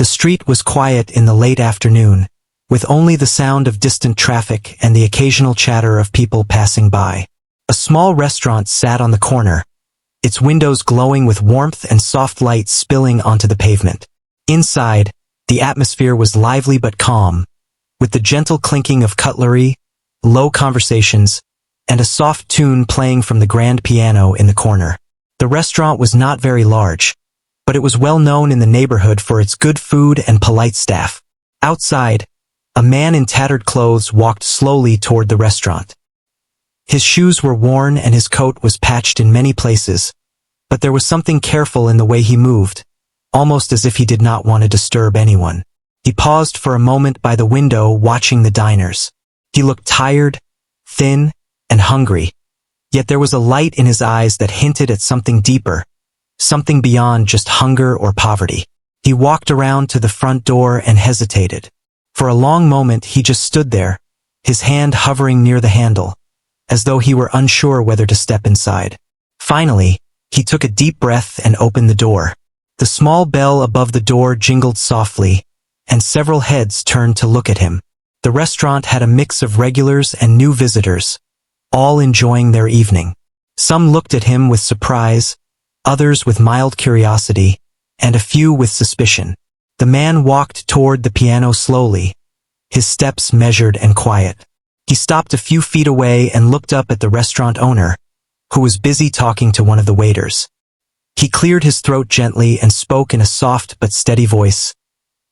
The street was quiet in the late afternoon, with only the sound of distant traffic and the occasional chatter of people passing by. A small restaurant sat on the corner, its windows glowing with warmth and soft light spilling onto the pavement. Inside, the atmosphere was lively but calm, with the gentle clinking of cutlery, low conversations, and a soft tune playing from the grand piano in the corner. The restaurant was not very large, but it was well known in the neighborhood for its good food and polite staff. Outside, a man in tattered clothes walked slowly toward the restaurant. His shoes were worn and his coat was patched in many places, but there was something careful in the way he moved, almost as if he did not want to disturb anyone. He paused for a moment by the window watching the diners. He looked tired, thin, and hungry, yet there was a light in his eyes that hinted at something deeper, something beyond just hunger or poverty. He walked around to the front door and hesitated. For a long moment he just stood there, his hand hovering near the handle, as though he were unsure whether to step inside. Finally, he took a deep breath and opened the door. The small bell above the door jingled softly, and several heads turned to look at him. The restaurant had a mix of regulars and new visitors, all enjoying their evening. Some looked at him with surprise, others with mild curiosity, and a few with suspicion. The man walked toward the piano slowly, his steps measured and quiet. He stopped a few feet away and looked up at the restaurant owner, who was busy talking to one of the waiters. He cleared his throat gently and spoke in a soft but steady voice.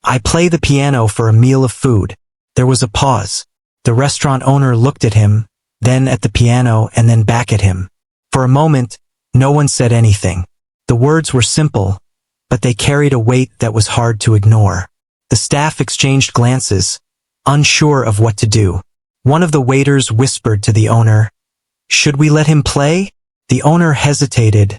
"I play the piano for a meal of food." There was a pause. The restaurant owner looked at him, then at the piano and then back at him. For a moment, no one said anything. The words were simple, but they carried a weight that was hard to ignore. The staff exchanged glances, unsure of what to do. One of the waiters whispered to the owner, "Should we let him play?" The owner hesitated,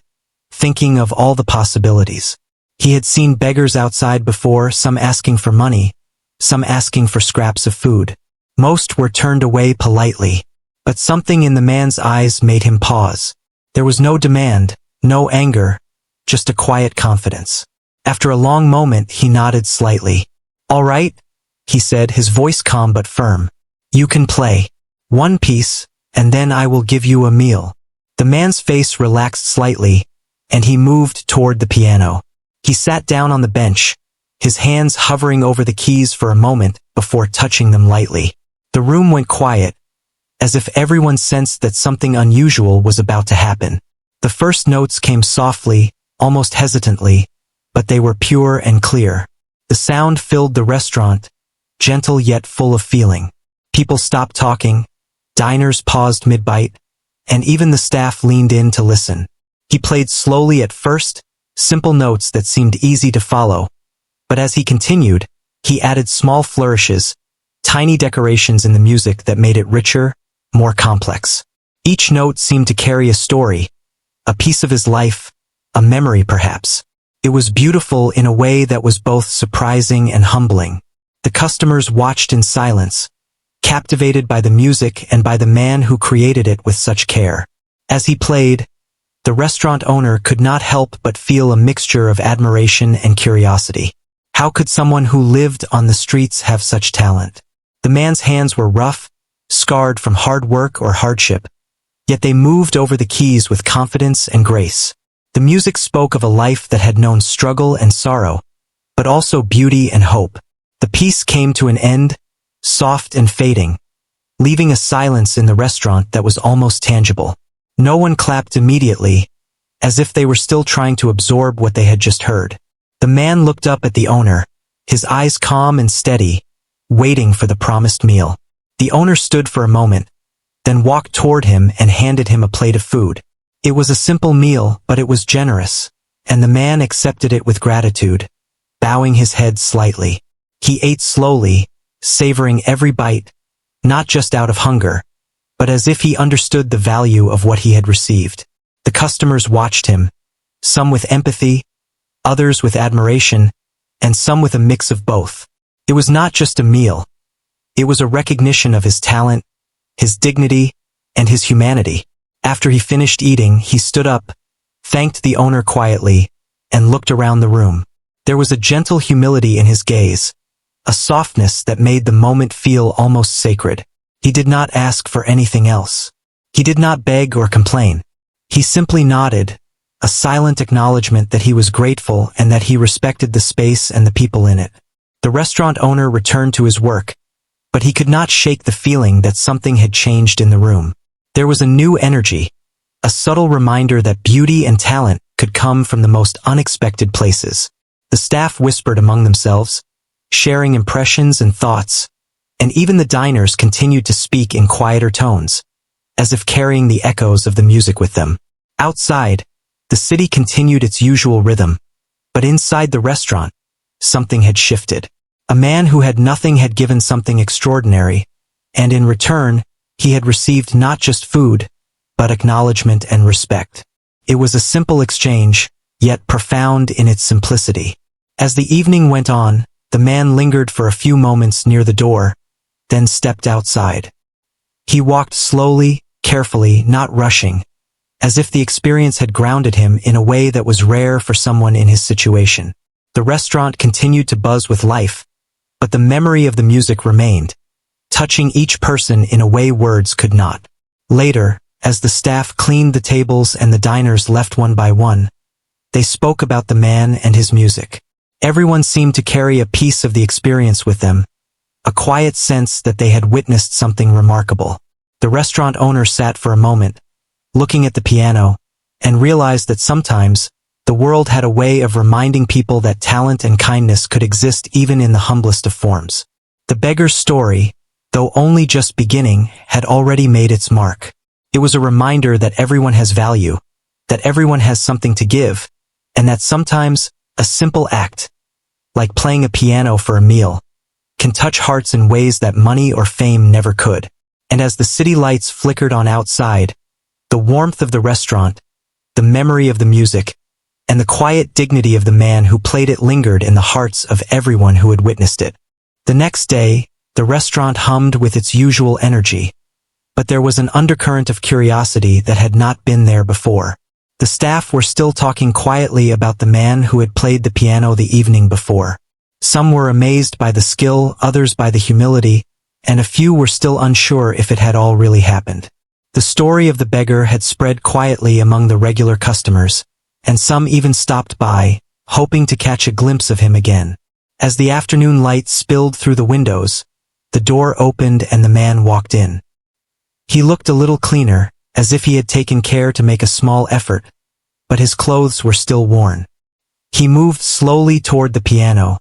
thinking of all the possibilities. He had seen beggars outside before, some asking for money, some asking for scraps of food. Most were turned away politely, but something in the man's eyes made him pause. There was no demand, no anger, just a quiet confidence. After a long moment, he nodded slightly. "All right," he said, his voice calm but firm. "You can play. One piece, and then I will give you a meal." The man's face relaxed slightly, and he moved toward the piano. He sat down on the bench, his hands hovering over the keys for a moment before touching them lightly. The room went quiet, as if everyone sensed that something unusual was about to happen. The first notes came softly, almost hesitantly, but they were pure and clear. The sound filled the restaurant, gentle yet full of feeling. People stopped talking, diners paused mid-bite, and even the staff leaned in to listen. He played slowly at first, simple notes that seemed easy to follow, but as he continued, he added small flourishes, tiny decorations in the music that made it richer, more complex. Each note seemed to carry a story, a piece of his life, a memory perhaps. It was beautiful in a way that was both surprising and humbling. The customers watched in silence, captivated by the music and by the man who created it with such care. As he played, the restaurant owner could not help but feel a mixture of admiration and curiosity. How could someone who lived on the streets have such talent? The man's hands were rough, scarred from hard work or hardship, yet they moved over the keys with confidence and grace. The music spoke of a life that had known struggle and sorrow, but also beauty and hope. The piece came to an end, soft and fading, leaving a silence in the restaurant that was almost tangible. No one clapped immediately, as if they were still trying to absorb what they had just heard. The man looked up at the owner, his eyes calm and steady, waiting for the promised meal. The owner stood for a moment, then walked toward him and handed him a plate of food. It was a simple meal, but it was generous, and the man accepted it with gratitude, bowing his head slightly. He ate slowly, savoring every bite, not just out of hunger, but as if he understood the value of what he had received. The customers watched him, some with empathy, others with admiration, and some with a mix of both. It was not just a meal. It was a recognition of his talent, his dignity, and his humanity. After he finished eating, he stood up, thanked the owner quietly, and looked around the room. There was a gentle humility in his gaze, a softness that made the moment feel almost sacred. He did not ask for anything else. He did not beg or complain. He simply nodded, a silent acknowledgement that he was grateful and that he respected the space and the people in it. The restaurant owner returned to his work, but he could not shake the feeling that something had changed in the room. There was a new energy, a subtle reminder that beauty and talent could come from the most unexpected places. The staff whispered among themselves, sharing impressions and thoughts, and even the diners continued to speak in quieter tones, as if carrying the echoes of the music with them. Outside, the city continued its usual rhythm, but inside the restaurant, something had shifted. A man who had nothing had given something extraordinary, and in return, he had received not just food, but acknowledgement and respect. It was a simple exchange, yet profound in its simplicity. As the evening went on, the man lingered for a few moments near the door, then stepped outside. He walked slowly, carefully, not rushing, as if the experience had grounded him in a way that was rare for someone in his situation. The restaurant continued to buzz with life, but the memory of the music remained, touching each person in a way words could not. Later, as the staff cleaned the tables and the diners left one by one, they spoke about the man and his music. Everyone seemed to carry a piece of the experience with them, a quiet sense that they had witnessed something remarkable. The restaurant owner sat for a moment, looking at the piano, and realized that sometimes, the world had a way of reminding people that talent and kindness could exist even in the humblest of forms. The beggar's story, though only just beginning, had already made its mark. It was a reminder that everyone has value, that everyone has something to give, and that sometimes, a simple act, like playing a piano for a meal, can touch hearts in ways that money or fame never could. And as the city lights flickered on outside, the warmth of the restaurant, the memory of the music, and the quiet dignity of the man who played it lingered in the hearts of everyone who had witnessed it. The next day, the restaurant hummed with its usual energy, but there was an undercurrent of curiosity that had not been there before. The staff were still talking quietly about the man who had played the piano the evening before. Some were amazed by the skill, others by the humility, and a few were still unsure if it had all really happened. The story of the beggar had spread quietly among the regular customers, and some even stopped by, hoping to catch a glimpse of him again. As the afternoon light spilled through the windows, the door opened and the man walked in. He looked a little cleaner, as if he had taken care to make a small effort, but his clothes were still worn. He moved slowly toward the piano,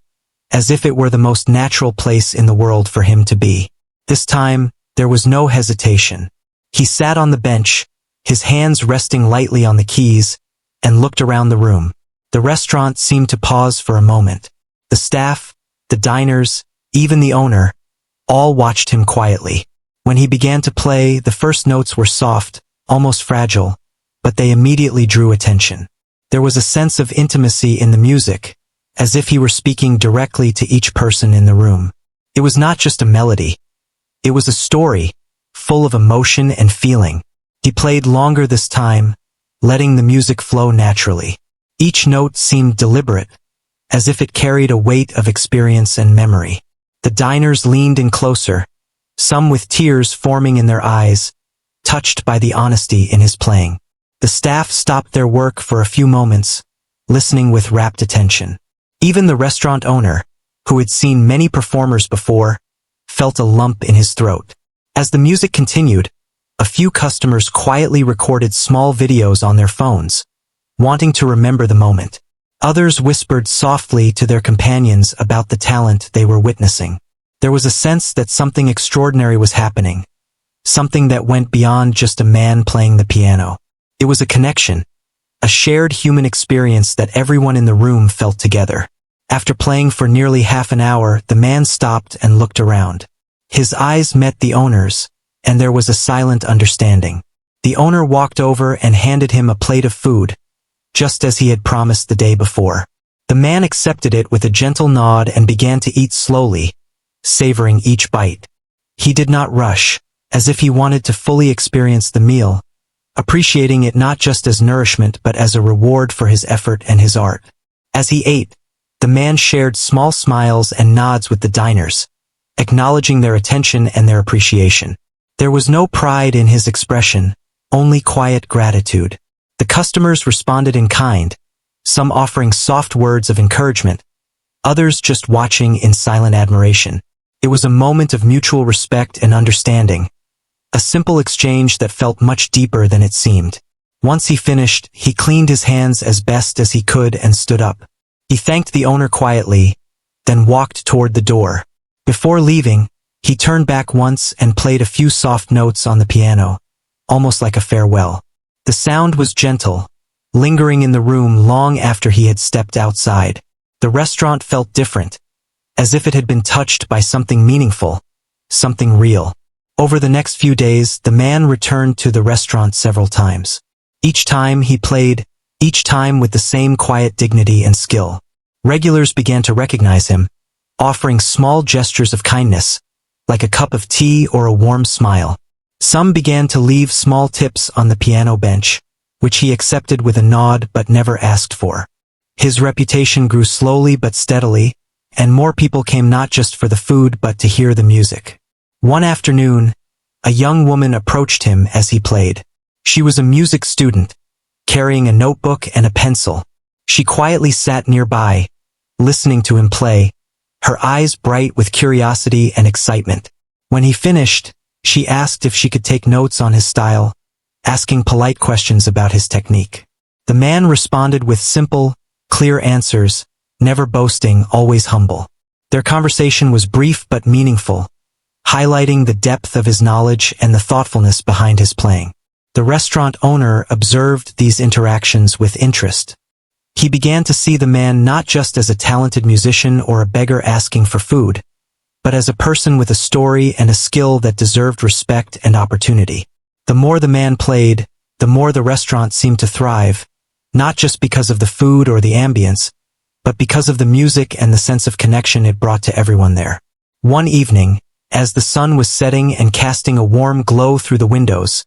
as if it were the most natural place in the world for him to be. This time, there was no hesitation. He sat on the bench, his hands resting lightly on the keys, and looked around the room. The restaurant seemed to pause for a moment. The staff, the diners, even the owner, all watched him quietly. When he began to play, the first notes were soft, almost fragile, but they immediately drew attention. There was a sense of intimacy in the music, as if he were speaking directly to each person in the room. It was not just a melody. It was a story, full of emotion and feeling. He played longer this time, letting the music flow naturally. Each note seemed deliberate, as if it carried a weight of experience and memory. The diners leaned in closer, some with tears forming in their eyes, touched by the honesty in his playing. The staff stopped their work for a few moments, listening with rapt attention. Even the restaurant owner, who had seen many performers before, felt a lump in his throat. As the music continued, a few customers quietly recorded small videos on their phones, wanting to remember the moment. Others whispered softly to their companions about the talent they were witnessing. There was a sense that something extraordinary was happening, something that went beyond just a man playing the piano. It was a connection, a shared human experience that everyone in the room felt together. After playing for nearly half an hour, the man stopped and looked around. His eyes met the owner's, and there was a silent understanding. The owner walked over and handed him a plate of food, just as he had promised the day before. The man accepted it with a gentle nod and began to eat slowly, savoring each bite. He did not rush, as if he wanted to fully experience the meal, appreciating it not just as nourishment but as a reward for his effort and his art. As he ate, The man shared small smiles and nods with the diners, acknowledging their attention and their appreciation. There was no pride in his expression, only quiet gratitude. The customers responded in kind, some offering soft words of encouragement, others just watching in silent admiration. It was a moment of mutual respect and understanding, a simple exchange that felt much deeper than it seemed. Once he finished, he cleaned his hands as best as he could and stood up. He thanked the owner quietly, then walked toward the door. Before leaving, he turned back once and played a few soft notes on the piano, almost like a farewell. The sound was gentle, lingering in the room long after he had stepped outside. The restaurant felt different, as if it had been touched by something meaningful, something real. Over the next few days, the man returned to the restaurant several times. Each time he played, each time with the same quiet dignity and skill. Regulars began to recognize him, offering small gestures of kindness, like a cup of tea or a warm smile. Some began to leave small tips on the piano bench, which he accepted with a nod but never asked for. His reputation grew slowly but steadily, and more people came not just for the food but to hear the music. One afternoon, a young woman approached him as he played. She was a music student, carrying a notebook and a pencil. She quietly sat nearby, listening to him play, her eyes bright with curiosity and excitement. When he finished, she asked if she could take notes on his style, asking polite questions about his technique. The man responded with simple, clear answers, never boasting, always humble. Their conversation was brief but meaningful, highlighting the depth of his knowledge and the thoughtfulness behind his playing. The restaurant owner observed these interactions with interest. He began to see the man not just as a talented musician or a beggar asking for food, but as a person with a story and a skill that deserved respect and opportunity. The more the man played, the more the restaurant seemed to thrive, not just because of the food or the ambience, but because of the music and the sense of connection it brought to everyone there. One evening, as the sun was setting and casting a warm glow through the windows,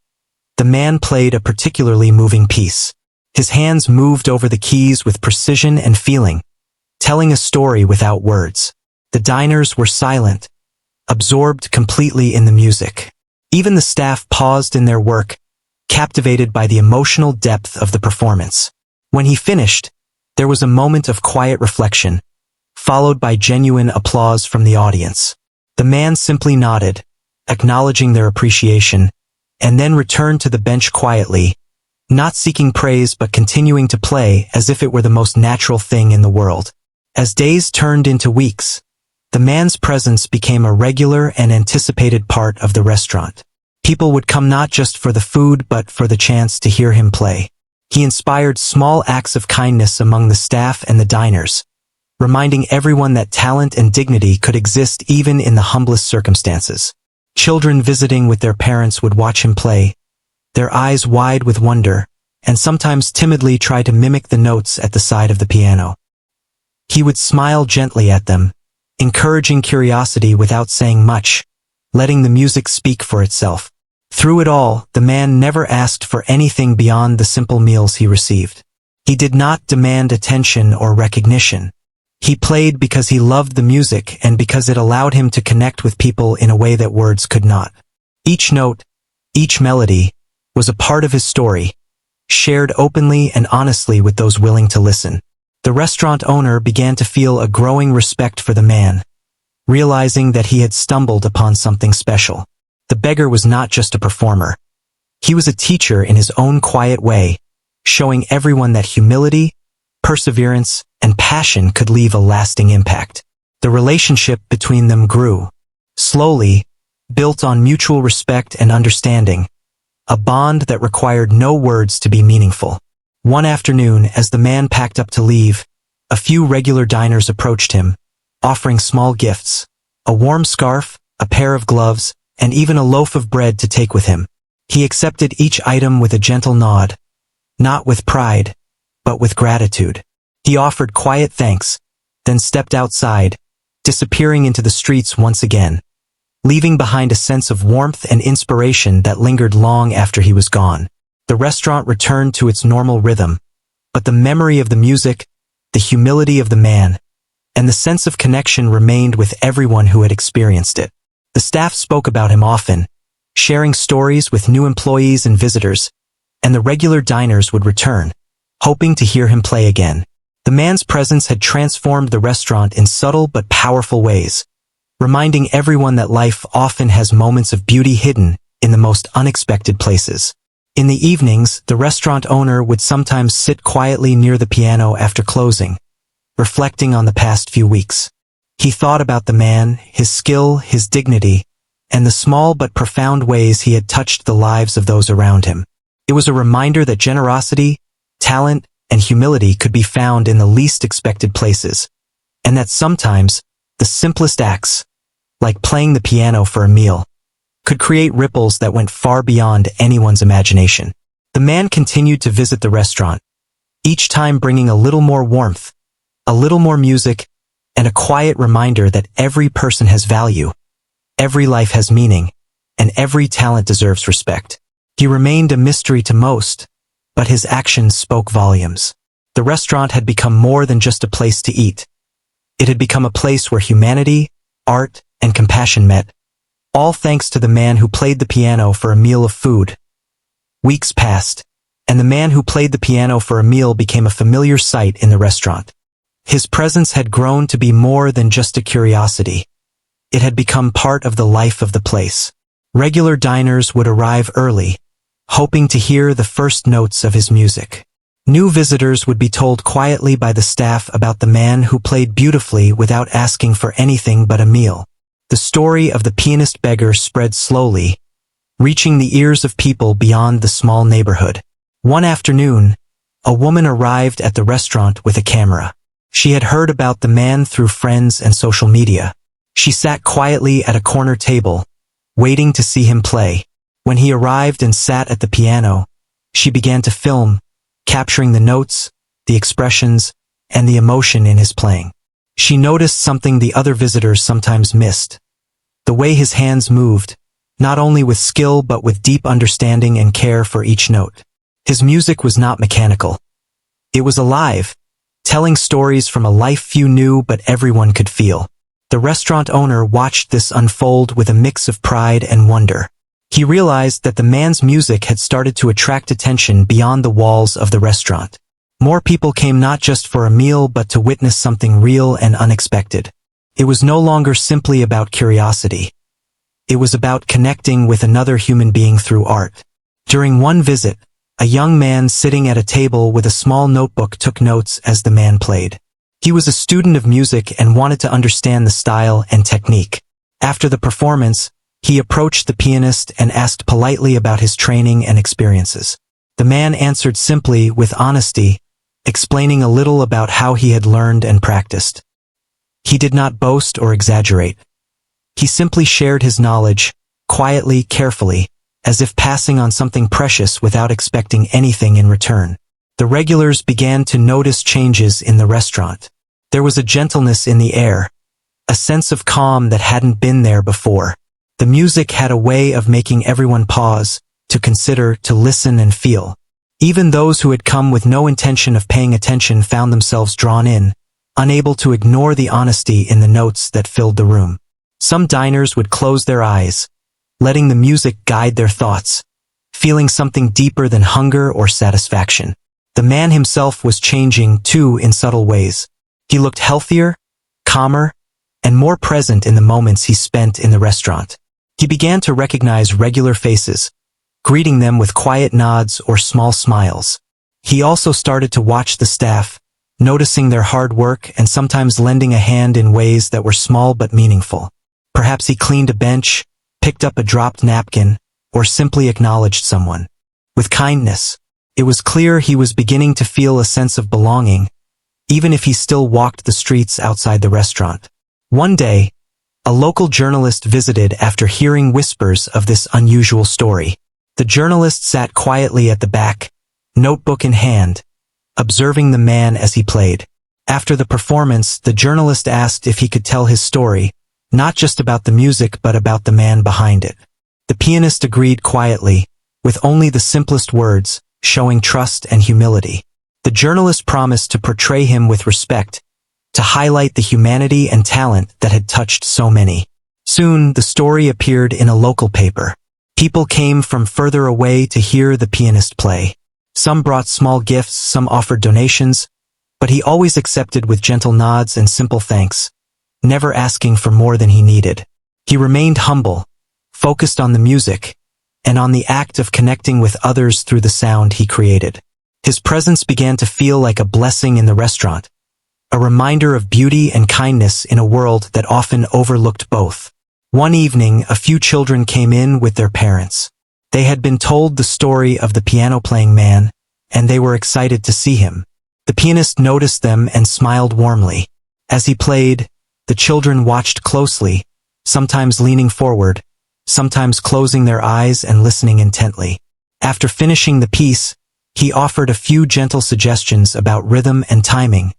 the man played a particularly moving piece. His hands moved over the keys with precision and feeling, telling a story without words. The diners were silent, absorbed completely in the music. Even the staff paused in their work, captivated by the emotional depth of the performance. When he finished, there was a moment of quiet reflection, followed by genuine applause from the audience. The man simply nodded, acknowledging their appreciation, and then returned to the bench quietly, not seeking praise but continuing to play as if it were the most natural thing in the world. As days turned into weeks, the man's presence became a regular and anticipated part of the restaurant. People would come not just for the food but for the chance to hear him play. He inspired small acts of kindness among the staff and the diners, reminding everyone that talent and dignity could exist even in the humblest circumstances. Children visiting with their parents would watch him play, their eyes wide with wonder, and sometimes timidly try to mimic the notes at the side of the piano. He would smile gently at them, encouraging curiosity without saying much, letting the music speak for itself. Through it all, the man never asked for anything beyond the simple meals he received. He did not demand attention or recognition. He played because he loved the music and because it allowed him to connect with people in a way that words could not. Each note, each melody, was a part of his story, shared openly and honestly with those willing to listen. The restaurant owner began to feel a growing respect for the man, realizing that he had stumbled upon something special. The beggar was not just a performer. He was a teacher in his own quiet way, showing everyone that humility, perseverance, and passion could leave a lasting impact. The relationship between them grew, slowly, built on mutual respect and understanding, a bond that required no words to be meaningful. One afternoon, as the man packed up to leave, a few regular diners approached him, offering small gifts, a warm scarf, a pair of gloves, and even a loaf of bread to take with him. He accepted each item with a gentle nod, not with pride, but with gratitude. He offered quiet thanks, then stepped outside, disappearing into the streets once again, leaving behind a sense of warmth and inspiration that lingered long after he was gone. The restaurant returned to its normal rhythm, but the memory of the music, the humility of the man, and the sense of connection remained with everyone who had experienced it. The staff spoke about him often, sharing stories with new employees and visitors, and the regular diners would return, hoping to hear him play again. The man's presence had transformed the restaurant in subtle but powerful ways, reminding everyone that life often has moments of beauty hidden in the most unexpected places. In the evenings, the restaurant owner would sometimes sit quietly near the piano after closing, reflecting on the past few weeks. He thought about the man, his skill, his dignity, and the small but profound ways he had touched the lives of those around him. It was a reminder that generosity, talent, and humility could be found in the least expected places, and that sometimes, the simplest acts, like playing the piano for a meal, could create ripples that went far beyond anyone's imagination. The man continued to visit the restaurant, each time bringing a little more warmth, a little more music, and a quiet reminder that every person has value, every life has meaning, and every talent deserves respect. He remained a mystery to most, but his actions spoke volumes. The restaurant had become more than just a place to eat. It had become a place where humanity, art, and compassion met, all thanks to the man who played the piano for a meal of food. Weeks passed, and the man who played the piano for a meal became a familiar sight in the restaurant. His presence had grown to be more than just a curiosity. It had become part of the life of the place. Regular diners would arrive early, hoping to hear the first notes of his music. New visitors would be told quietly by the staff about the man who played beautifully without asking for anything but a meal. The story of the pianist Beggar spread slowly, reaching the ears of people beyond the small neighborhood. One afternoon, a woman arrived at the restaurant with a camera. She had heard about the man through friends and social media. She sat quietly at a corner table, waiting to see him play. When he arrived and sat at the piano, she began to film, capturing the notes, the expressions, and the emotion in his playing. She noticed something the other visitors sometimes missed: the way his hands moved, not only with skill but with deep understanding and care for each note. His music was not mechanical. It was alive, telling stories from a life few knew but everyone could feel. The restaurant owner watched this unfold with a mix of pride and wonder. He realized that the man's music had started to attract attention beyond the walls of the restaurant. More people came not just for a meal but to witness something real and unexpected. It was no longer simply about curiosity. It was about connecting with another human being through art. During one visit, a young man sitting at a table with a small notebook took notes as the man played. He was a student of music and wanted to understand the style and technique. After the performance, he approached the pianist and asked politely about his training and experiences. The man answered simply with honesty, explaining a little about how he had learned and practiced. He did not boast or exaggerate. He simply shared his knowledge, quietly, carefully, as if passing on something precious without expecting anything in return. The regulars began to notice changes in the restaurant. There was a gentleness in the air, a sense of calm that hadn't been there before. The music had a way of making everyone pause, to consider, to listen and feel. Even those who had come with no intention of paying attention found themselves drawn in, unable to ignore the honesty in the notes that filled the room. Some diners would close their eyes, letting the music guide their thoughts, feeling something deeper than hunger or satisfaction. The man himself was changing, too, in subtle ways. He looked healthier, calmer, and more present in the moments he spent in the restaurant. He began to recognize regular faces, greeting them with quiet nods or small smiles. He also started to watch the staff, noticing their hard work and sometimes lending a hand in ways that were small but meaningful. Perhaps he cleaned a bench, picked up a dropped napkin, or simply acknowledged someone. With kindness, it was clear he was beginning to feel a sense of belonging, even if he still walked the streets outside the restaurant. One day, a local journalist visited after hearing whispers of this unusual story. The journalist sat quietly at the back, notebook in hand, observing the man as he played. After the performance, the journalist asked if he could tell his story, not just about the music but about the man behind it. The pianist agreed quietly, with only the simplest words, showing trust and humility. The journalist promised to portray him with respect, to highlight the humanity and talent that had touched so many. Soon, the story appeared in a local paper. People came from further away to hear the pianist play. Some brought small gifts, some offered donations, but he always accepted with gentle nods and simple thanks, never asking for more than he needed. He remained humble, focused on the music, and on the act of connecting with others through the sound he created. His presence began to feel like a blessing in the restaurant, a reminder of beauty and kindness in a world that often overlooked both. One evening, a few children came in with their parents. They had been told the story of the piano-playing man, and they were excited to see him. The pianist noticed them and smiled warmly. As he played, the children watched closely, sometimes leaning forward, sometimes closing their eyes and listening intently. After finishing the piece, he offered a few gentle suggestions about rhythm and timing,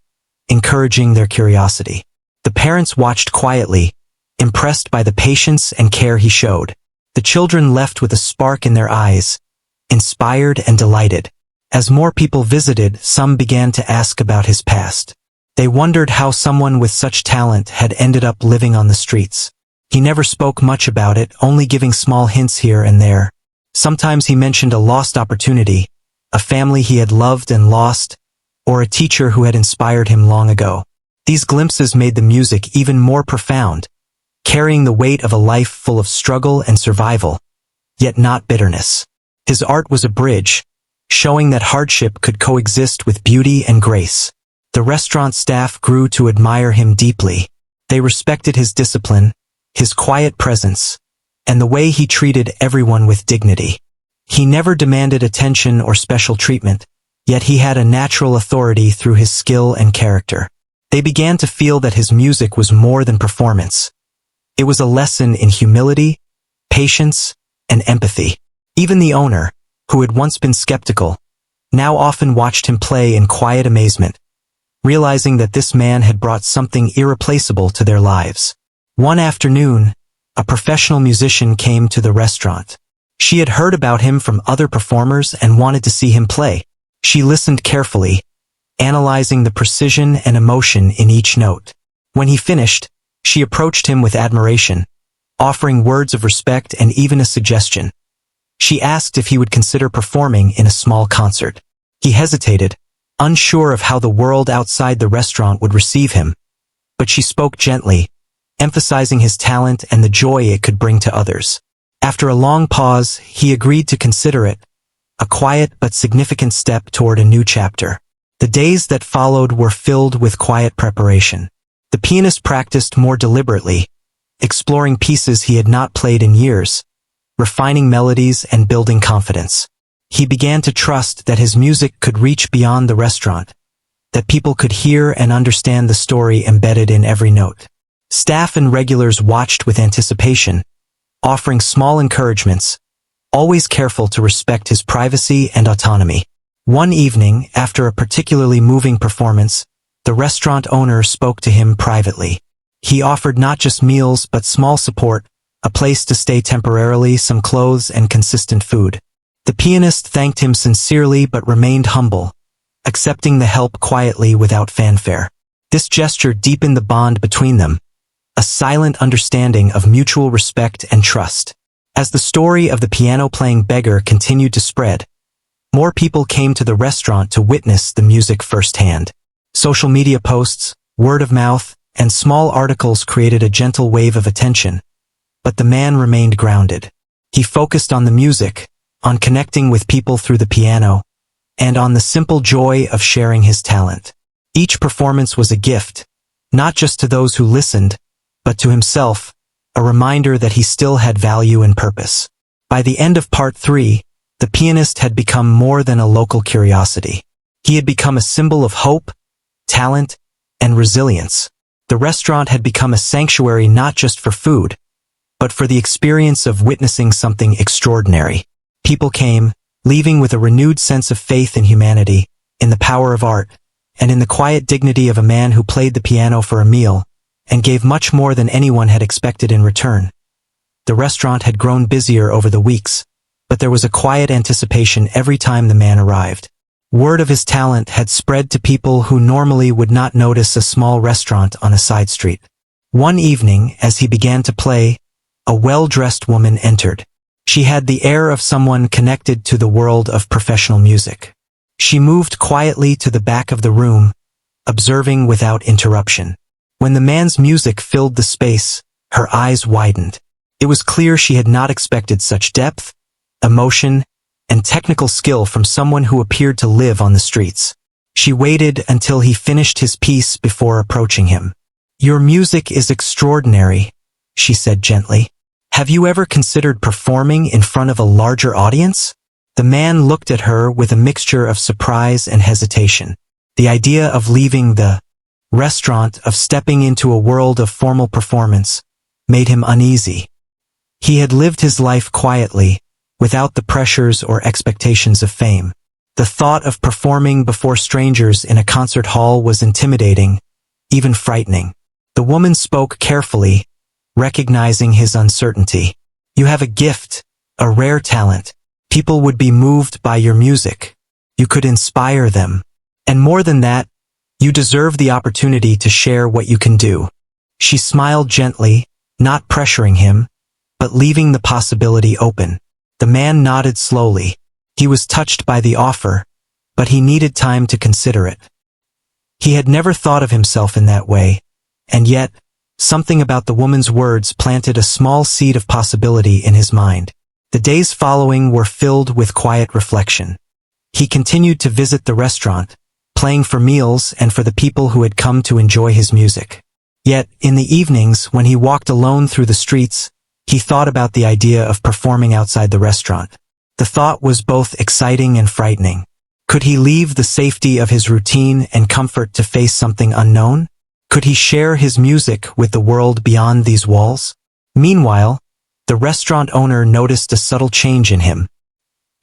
encouraging their curiosity. The parents watched quietly, impressed by the patience and care he showed. The children left with a spark in their eyes, inspired and delighted. As more people visited, some began to ask about his past. They wondered how someone with such talent had ended up living on the streets. He never spoke much about it, only giving small hints here and there. Sometimes he mentioned a lost opportunity, a family he had loved and lost, or a teacher who had inspired him long ago. These glimpses made the music even more profound, carrying the weight of a life full of struggle and survival, yet not bitterness. His art was a bridge, showing that hardship could coexist with beauty and grace. The restaurant staff grew to admire him deeply. They respected his discipline, his quiet presence, and the way he treated everyone with dignity. He never demanded attention or special treatment, yet he had a natural authority through his skill and character. They began to feel that his music was more than performance. It was a lesson in humility, patience, and empathy. Even the owner, who had once been skeptical, now often watched him play in quiet amazement, realizing that this man had brought something irreplaceable to their lives. One afternoon, a professional musician came to the restaurant. She had heard about him from other performers and wanted to see him play. She listened carefully, analyzing the precision and emotion in each note. When he finished, she approached him with admiration, offering words of respect and even a suggestion. She asked if he would consider performing in a small concert. He hesitated, unsure of how the world outside the restaurant would receive him, but she spoke gently, emphasizing his talent and the joy it could bring to others. After a long pause, he agreed to consider it, a quiet but significant step toward a new chapter. The days that followed were filled with quiet preparation. The pianist practiced more deliberately, exploring pieces he had not played in years, refining melodies and building confidence. He began to trust that his music could reach beyond the restaurant, that people could hear and understand the story embedded in every note. Staff and regulars watched with anticipation, offering small encouragements, always careful to respect his privacy and autonomy. One evening, after a particularly moving performance, the restaurant owner spoke to him privately. He offered not just meals but small support, a place to stay temporarily, some clothes, and consistent food. The pianist thanked him sincerely but remained humble, accepting the help quietly without fanfare. This gesture deepened the bond between them, a silent understanding of mutual respect and trust. As the story of the piano-playing beggar continued to spread, more people came to the restaurant to witness the music firsthand. Social media posts, word of mouth, and small articles created a gentle wave of attention, but the man remained grounded. He focused on the music, on connecting with people through the piano, and on the simple joy of sharing his talent. Each performance was a gift, not just to those who listened, but to himself, a reminder that he still had value and purpose. By the end of part 3, the pianist had become more than a local curiosity. He had become a symbol of hope, talent, and resilience. The restaurant had become a sanctuary not just for food, but for the experience of witnessing something extraordinary. People came, leaving with a renewed sense of faith in humanity, in the power of art, and in the quiet dignity of a man who played the piano for a meal, and gave much more than anyone had expected in return. The restaurant had grown busier over the weeks, but there was a quiet anticipation every time the man arrived. Word of his talent had spread to people who normally would not notice a small restaurant on a side street. One evening, as he began to play, a well-dressed woman entered. She had the air of someone connected to the world of professional music. She moved quietly to the back of the room, observing without interruption. When the man's music filled the space, her eyes widened. It was clear she had not expected such depth, emotion, and technical skill from someone who appeared to live on the streets. She waited until he finished his piece before approaching him. "Your music is extraordinary," she said gently. "Have you ever considered performing in front of a larger audience?" The man looked at her with a mixture of surprise and hesitation. The idea of leaving the restaurant, of stepping into a world of formal performance, made him uneasy. He had lived his life quietly, without the pressures or expectations of fame. The thought of performing before strangers in a concert hall was intimidating, even frightening. The woman spoke carefully, recognizing his uncertainty. "You have a gift, a rare talent. People would be moved by your music. You could inspire them. And more than that, you deserve the opportunity to share what you can do." She smiled gently, not pressuring him, but leaving the possibility open. The man nodded slowly. He was touched by the offer, but he needed time to consider it. He had never thought of himself in that way, and yet, something about the woman's words planted a small seed of possibility in his mind. The days following were filled with quiet reflection. He continued to visit the restaurant, playing for meals and for the people who had come to enjoy his music. Yet, in the evenings, when he walked alone through the streets, he thought about the idea of performing outside the restaurant. The thought was both exciting and frightening. Could he leave the safety of his routine and comfort to face something unknown? Could he share his music with the world beyond these walls? Meanwhile, the restaurant owner noticed a subtle change in him.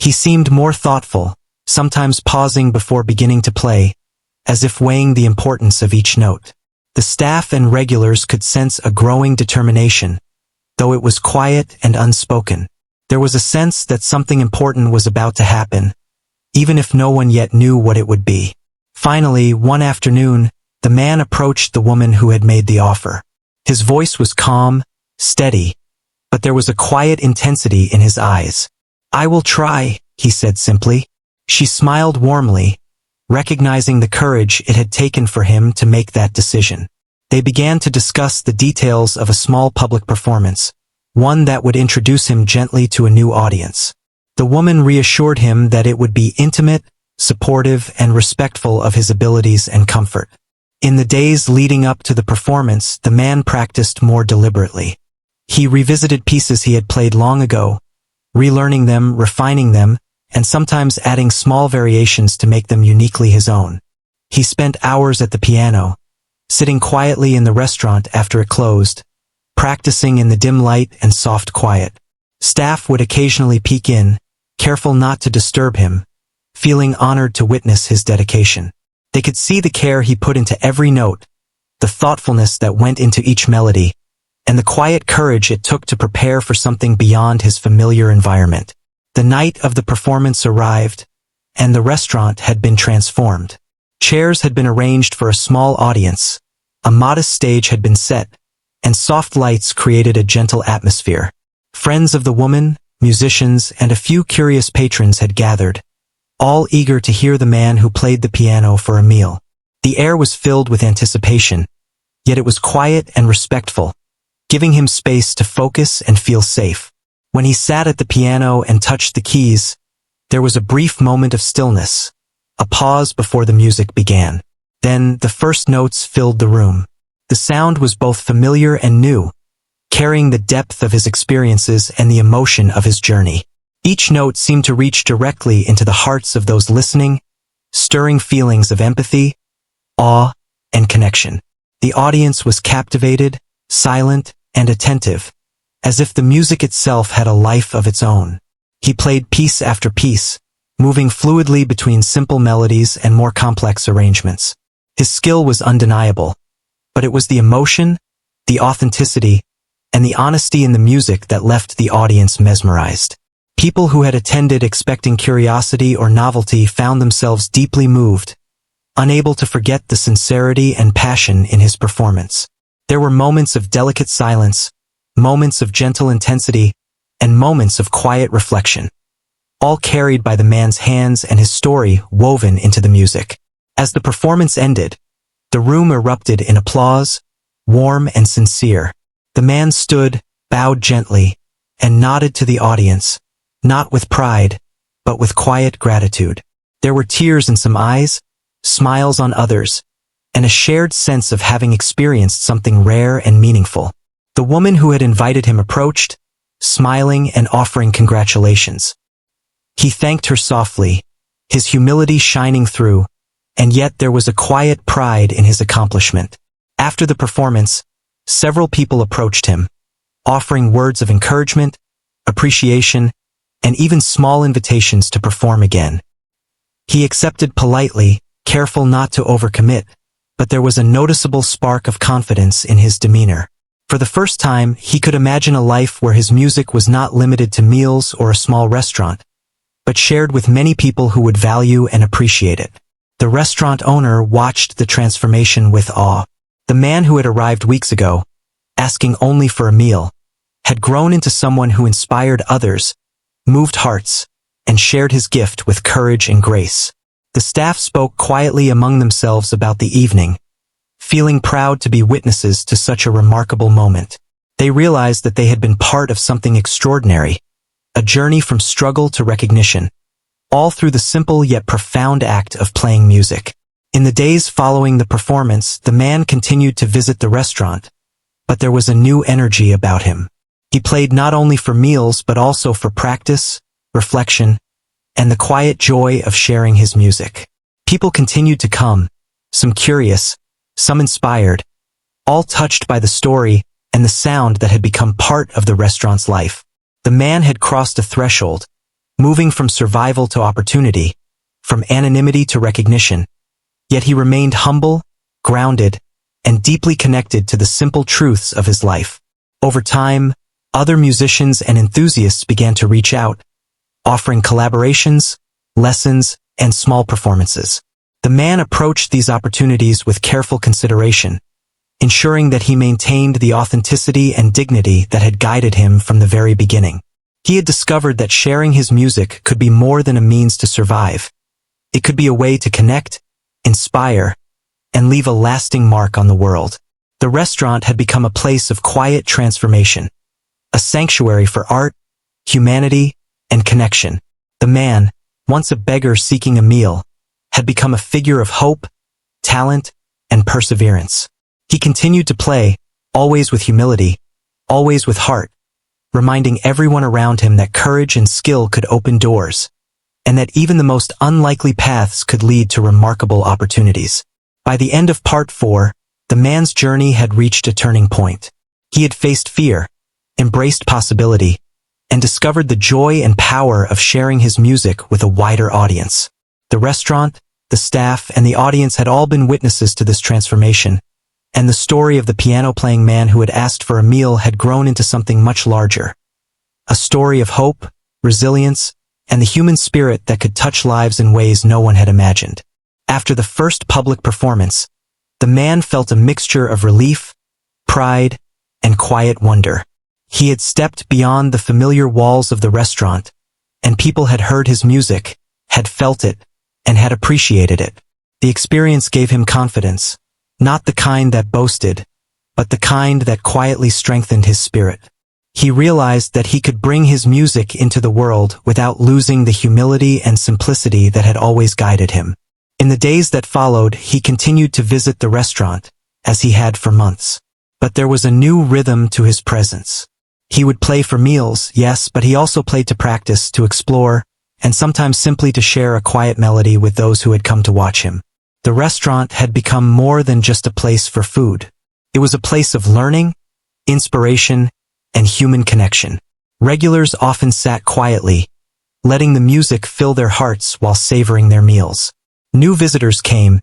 He seemed more thoughtful, sometimes pausing before beginning to play, as if weighing the importance of each note. The staff and regulars could sense a growing determination, though it was quiet and unspoken. There was a sense that something important was about to happen, even if no one yet knew what it would be. Finally, one afternoon, the man approached the woman who had made the offer. His voice was calm, steady, but there was a quiet intensity in his eyes. "I will try," he said simply. She smiled warmly, recognizing the courage it had taken for him to make that decision. They began to discuss the details of a small public performance, one that would introduce him gently to a new audience. The woman reassured him that it would be intimate, supportive, and respectful of his abilities and comfort. In the days leading up to the performance, the man practiced more deliberately. He revisited pieces he had played long ago, relearning them, refining them, and sometimes adding small variations to make them uniquely his own. He spent hours at the piano, sitting quietly in the restaurant after it closed, practicing in the dim light and soft quiet. Staff would occasionally peek in, careful not to disturb him, feeling honored to witness his dedication. They could see the care he put into every note, the thoughtfulness that went into each melody, and the quiet courage it took to prepare for something beyond his familiar environment. The night of the performance arrived, and the restaurant had been transformed. Chairs had been arranged for a small audience, a modest stage had been set, and soft lights created a gentle atmosphere. Friends of the woman, musicians, and a few curious patrons had gathered, all eager to hear the man who played the piano for a meal. The air was filled with anticipation, yet it was quiet and respectful, giving him space to focus and feel safe. When he sat at the piano and touched the keys, there was a brief moment of stillness, a pause before the music began. Then the first notes filled the room. The sound was both familiar and new, carrying the depth of his experiences and the emotion of his journey. Each note seemed to reach directly into the hearts of those listening, stirring feelings of empathy, awe, and connection. The audience was captivated, silent, and attentive, as if the music itself had a life of its own. He played piece after piece, moving fluidly between simple melodies and more complex arrangements. His skill was undeniable, but it was the emotion, the authenticity, and the honesty in the music that left the audience mesmerized. People who had attended expecting curiosity or novelty found themselves deeply moved, unable to forget the sincerity and passion in his performance. There were moments of delicate silence, moments of gentle intensity, and moments of quiet reflection, all carried by the man's hands and his story woven into the music. As the performance ended, the room erupted in applause, warm and sincere. The man stood, bowed gently, and nodded to the audience, not with pride, but with quiet gratitude. There were tears in some eyes, smiles on others, and a shared sense of having experienced something rare and meaningful. The woman who had invited him approached, smiling and offering congratulations. He thanked her softly, his humility shining through, and yet there was a quiet pride in his accomplishment. After the performance, several people approached him, offering words of encouragement, appreciation, and even small invitations to perform again. He accepted politely, careful not to overcommit, but there was a noticeable spark of confidence in his demeanor. For the first time, he could imagine a life where his music was not limited to meals or a small restaurant, but shared with many people who would value and appreciate it. The restaurant owner watched the transformation with awe. The man who had arrived weeks ago, asking only for a meal, had grown into someone who inspired others, moved hearts, and shared his gift with courage and grace. The staff spoke quietly among themselves about the evening, feeling proud to be witnesses to such a remarkable moment. They realized that they had been part of something extraordinary, a journey from struggle to recognition, all through the simple yet profound act of playing music. In the days following the performance, the man continued to visit the restaurant, but there was a new energy about him. He played not only for meals but also for practice, reflection, and the quiet joy of sharing his music. People continued to come, some curious, some inspired, all touched by the story and the sound that had become part of the restaurant's life. The man had crossed a threshold, moving from survival to opportunity, from anonymity to recognition, yet he remained humble, grounded, and deeply connected to the simple truths of his life. Over time, other musicians and enthusiasts began to reach out, offering collaborations, lessons, and small performances. The man approached these opportunities with careful consideration, ensuring that he maintained the authenticity and dignity that had guided him from the very beginning. He had discovered that sharing his music could be more than a means to survive. It could be a way to connect, inspire, and leave a lasting mark on the world. The restaurant had become a place of quiet transformation, a sanctuary for art, humanity, and connection. The man, once a beggar seeking a meal, had become a figure of hope, talent, and perseverance. He continued to play, always with humility, always with heart, reminding everyone around him that courage and skill could open doors, and that even the most unlikely paths could lead to remarkable opportunities. By the end of part 4, the man's journey had reached a turning point. He had faced fear, embraced possibility, and discovered the joy and power of sharing his music with a wider audience. The restaurant, the staff, and the audience had all been witnesses to this transformation, and the story of the piano-playing man who had asked for a meal had grown into something much larger. A story of hope, resilience, and the human spirit that could touch lives in ways no one had imagined. After the first public performance, the man felt a mixture of relief, pride, and quiet wonder. He had stepped beyond the familiar walls of the restaurant, and people had heard his music, had felt it, and had appreciated it. The experience gave him confidence, not the kind that boasted, but the kind that quietly strengthened his spirit. He realized that he could bring his music into the world without losing the humility and simplicity that had always guided him. In the days that followed, he continued to visit the restaurant, as he had for months. But there was a new rhythm to his presence. He would play for meals, yes, but he also played to practice, to explore, and sometimes simply to share a quiet melody with those who had come to watch him. The restaurant had become more than just a place for food. It was a place of learning, inspiration, and human connection. Regulars often sat quietly, letting the music fill their hearts while savoring their meals. New visitors came,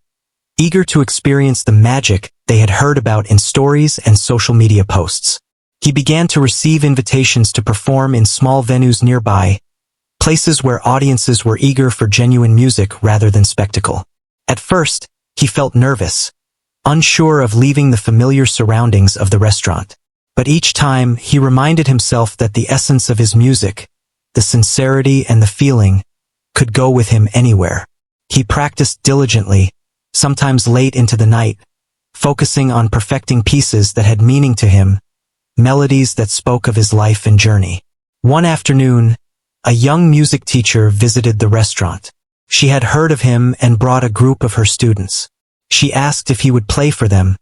eager to experience the magic they had heard about in stories and social media posts. He began to receive invitations to perform in small venues nearby, places where audiences were eager for genuine music rather than spectacle. At first, he felt nervous, unsure of leaving the familiar surroundings of the restaurant. But each time, he reminded himself that the essence of his music, the sincerity and the feeling, could go with him anywhere. He practiced diligently, sometimes late into the night, focusing on perfecting pieces that had meaning to him, melodies that spoke of his life and journey. One afternoon, a young music teacher visited the restaurant. She had heard of him and brought a group of her students. She asked if he would play for them,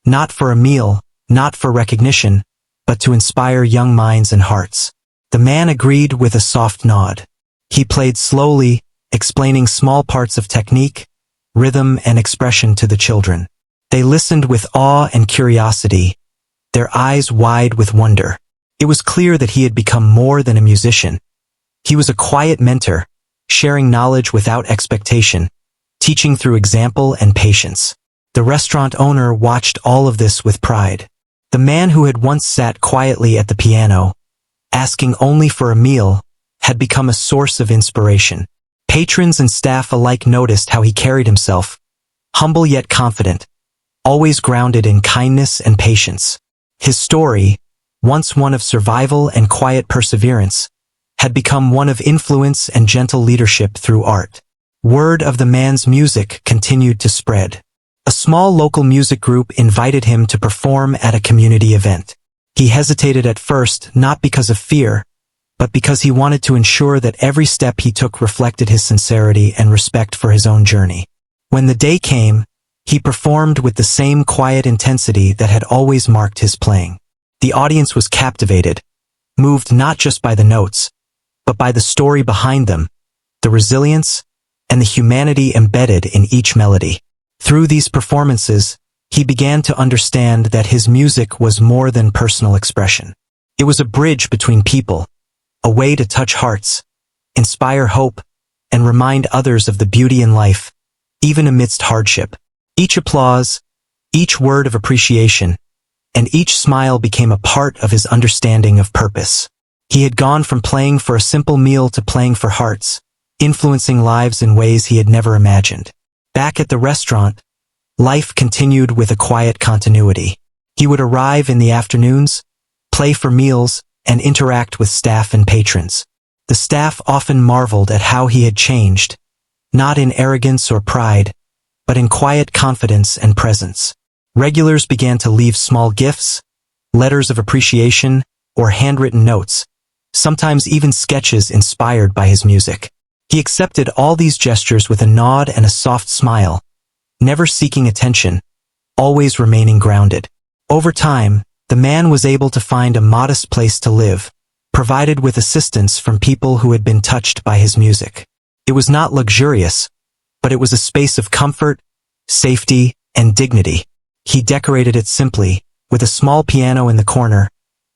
not for a meal, not for recognition, but to inspire young minds and hearts. The man agreed with a soft nod. He played slowly, explaining small parts of technique, rhythm, and expression to the children. They listened with awe and curiosity, their eyes wide with wonder. It was clear that he had become more than a musician. He was a quiet mentor, sharing knowledge without expectation, teaching through example and patience. The restaurant owner watched all of this with pride. The man who had once sat quietly at the piano, asking only for a meal, had become a source of inspiration. Patrons and staff alike noticed how he carried himself, humble yet confident, always grounded in kindness and patience. His story, once one of survival and quiet perseverance, had become one of influence and gentle leadership through art. Word of the man's music continued to spread. A small local music group invited him to perform at a community event. He hesitated at first, not because of fear, but because he wanted to ensure that every step he took reflected his sincerity and respect for his own journey. When the day came, he performed with the same quiet intensity that had always marked his playing. The audience was captivated, moved not just by the notes, but by the story behind them, the resilience, and the humanity embedded in each melody. Through these performances, he began to understand that his music was more than personal expression. It was a bridge between people, a way to touch hearts, inspire hope, and remind others of the beauty in life, even amidst hardship. Each applause, each word of appreciation, and each smile became a part of his understanding of purpose. He had gone from playing for a simple meal to playing for hearts, influencing lives in ways he had never imagined. Back at the restaurant, life continued with a quiet continuity. He would arrive in the afternoons, play for meals, and interact with staff and patrons. The staff often marveled at how he had changed, not in arrogance or pride, but in quiet confidence and presence. Regulars began to leave small gifts, letters of appreciation, or handwritten notes, sometimes even sketches inspired by his music. He accepted all these gestures with a nod and a soft smile, never seeking attention, always remaining grounded. Over time, the man was able to find a modest place to live, provided with assistance from people who had been touched by his music. It was not luxurious, but it was a space of comfort, safety, and dignity. He decorated it simply, with a small piano in the corner,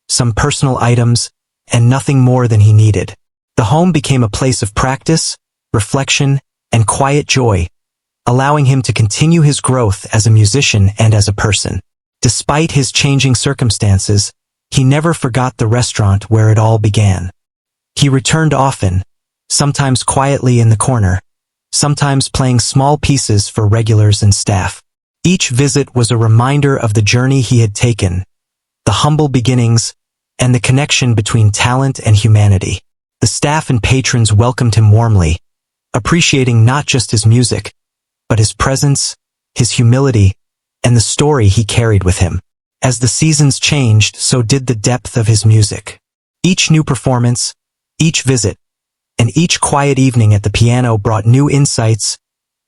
some personal items, and nothing more than he needed. The home became a place of practice, reflection, and quiet joy, allowing him to continue his growth as a musician and as a person. Despite his changing circumstances, he never forgot the restaurant where it all began. He returned often, sometimes quietly in the corner, sometimes playing small pieces for regulars and staff. Each visit was a reminder of the journey he had taken, the humble beginnings, and the connection between talent and humanity. The staff and patrons welcomed him warmly, appreciating not just his music, but his presence, his humility, and the story he carried with him. As the seasons changed, so did the depth of his music. Each new performance, each visit, and each quiet evening at the piano brought new insights,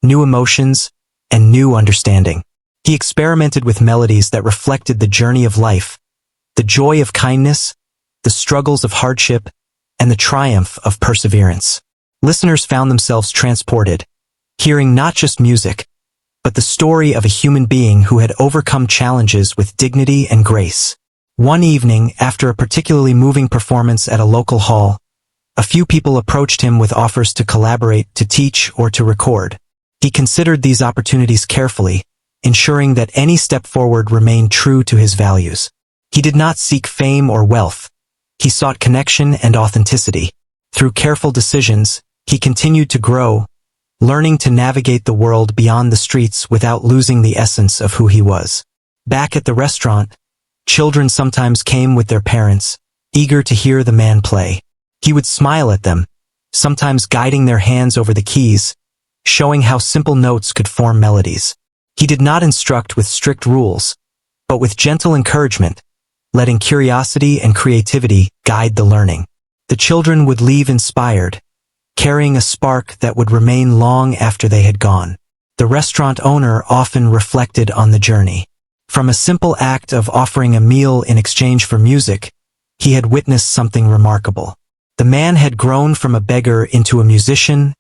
new emotions, and new understanding. He experimented with melodies that reflected the journey of life, the joy of kindness, the struggles of hardship, and the triumph of perseverance. Listeners found themselves transported, hearing not just music, but the story of a human being who had overcome challenges with dignity and grace. One evening, after a particularly moving performance at a local hall, a few people approached him with offers to collaborate, to teach, or to record. He considered these opportunities carefully, ensuring that any step forward remained true to his values. He did not seek fame or wealth. He sought connection and authenticity. Through careful decisions, he continued to grow, learning to navigate the world beyond the streets without losing the essence of who he was. Back at the restaurant, children sometimes came with their parents, eager to hear the man play. He would smile at them, sometimes guiding their hands over the keys, showing how simple notes could form melodies. He did not instruct with strict rules, but with gentle encouragement, letting curiosity and creativity guide the learning. The children would leave inspired, carrying a spark that would remain long after they had gone. The restaurant owner often reflected on the journey. From a simple act of offering a meal in exchange for music, he had witnessed something remarkable. The man had grown from a beggar into a musician,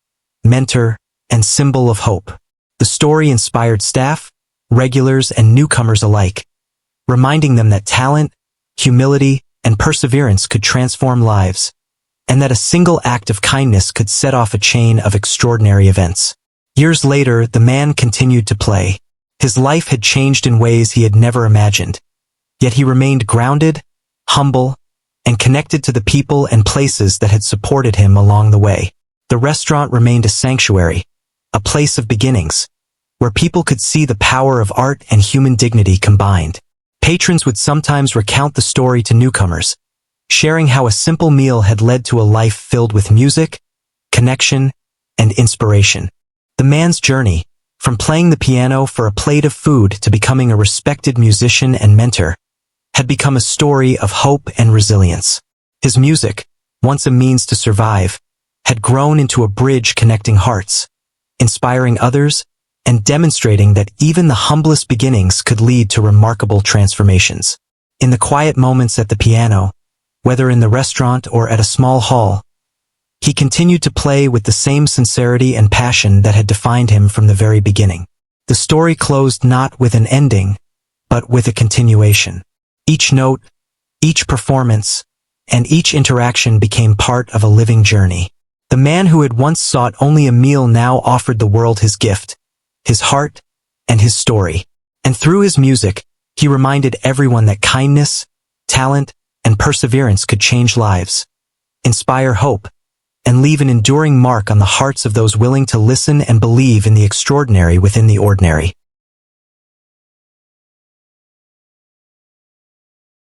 mentor, and symbol of hope. The story inspired staff, regulars, and newcomers alike, reminding them that talent, humility, and perseverance could transform lives, and that a single act of kindness could set off a chain of extraordinary events. Years later, the man continued to play. His life had changed in ways he had never imagined, yet he remained grounded, humble, and connected to the people and places that had supported him along the way. The restaurant remained a sanctuary, a place of beginnings, where people could see the power of art and human dignity combined. Patrons would sometimes recount the story to newcomers, sharing how a simple meal had led to a life filled with music, connection, and inspiration. The man's journey, from playing the piano for a plate of food to becoming a respected musician and mentor, had become a story of hope and resilience. His music, once a means to survive, had grown into a bridge connecting hearts, inspiring others, and demonstrating that even the humblest beginnings could lead to remarkable transformations. In the quiet moments at the piano, whether in the restaurant or at a small hall, he continued to play with the same sincerity and passion that had defined him from the very beginning. The story closed not with an ending, but with a continuation. Each note, each performance, and each interaction became part of a living journey. The man who had once sought only a meal now offered the world his gift, his heart, and his story. And through his music, he reminded everyone that kindness, talent, and perseverance could change lives, inspire hope, and leave an enduring mark on the hearts of those willing to listen and believe in the extraordinary within the ordinary.